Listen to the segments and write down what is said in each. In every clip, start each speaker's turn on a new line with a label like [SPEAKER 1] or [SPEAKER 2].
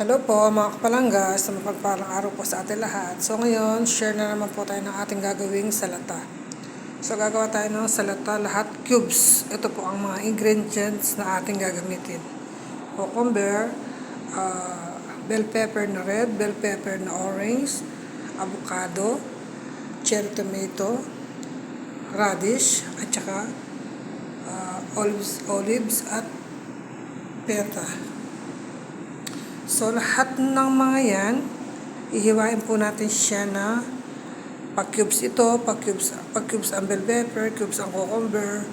[SPEAKER 1] Hello po mga kapalanggas, na mapagpalang araw po sa ating lahat. So ngayon, share na naman po tayo ng ating gagawing salata. So gagawa tayo ng salata lahat cubes. Ito po ang mga ingredients na ating gagamitin. Cucumber, bell pepper na red, bell pepper na orange, avocado, cherry tomato, radish, at saka olives at peta. So, lahat ng mga yan, ihiwain po natin siya na pag-cubes ito, pag-cubes ang bell pepper, cubes ang cucumber,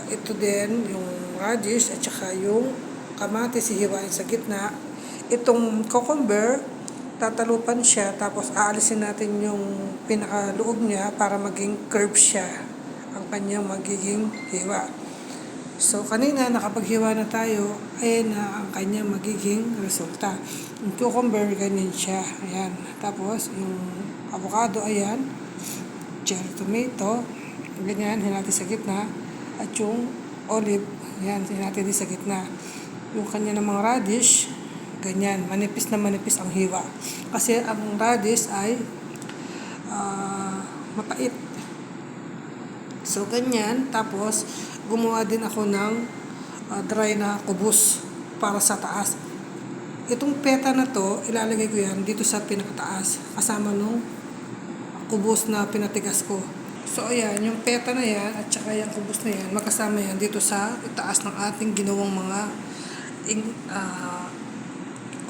[SPEAKER 1] ito din, yung radish, at saka yung kamatis, ihiwain sa gitna. Itong cucumber, tatalupan siya, tapos aalisin natin yung pinakaloob niya para maging curve siya, ang kanyang magiging hiwa. So, kanina nakapaghiwa na tayo, ayan na ang kanyang magiging resulta. Yung cucumber, ganyan siya. Ayan. Tapos, yung avocado, ayan. Cherry tomato, ganyan, hinati sa gitna. At yung olive, ayan, hinati din sa gitna. Yung kanya ng mga radish, ganyan, manipis na manipis ang hiwa. Kasi ang radish ay mapait. So, ganyan. Tapos, gumawa din ako ng dry na kubos para sa taas. Itong peta na to, ilalagay ko yan dito sa pinakataas. Kasama nung kubos na pinatigas ko. So, ayan, yung peta na yan at saka yung kubos na yan, magkasama yan dito sa itaas ng ating ginawang mga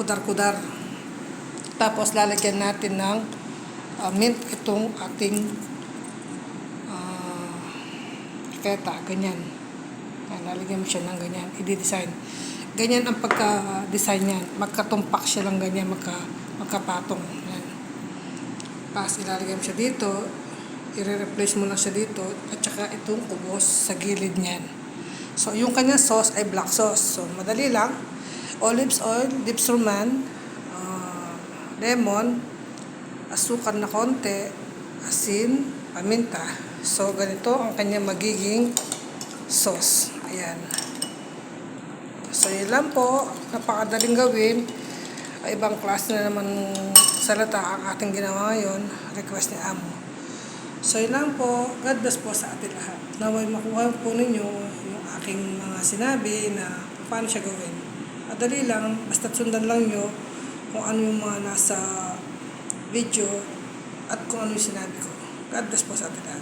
[SPEAKER 1] kudar-kudar. Tapos, lalagyan natin ng mint itong ating peta, ganyan. Lalagyan mo siya ng ganyan, i-design. Ganyan ang pagka-design niyan. Magkatumpak siya lang ganyan, magkapatong. Yan. Tapos ilalagay mo siya dito, i-replace mo lang siya dito, at saka itong kubos sa gilid niyan. So, yung kanyang sauce ay black sauce. So, madali lang. Olives oil, dipsruman, lemon, asukal na konti, asin, paminta. So, ganito ang kanyang magiging sauce. Ayan. So, yun lang po. Napakadaling gawin. Ibang klase na naman salata ang ating ginawa ngayon. Request ni Amo. So, yun lang po. God bless po sa ating lahat. Naway makuha po ninyo yung aking mga sinabi na paano siya gawin. Madali lang. Basta sundan lang nyo kung ano yung mga nasa video at kung ano yung sinabi ko. God bless po sa ating lahat.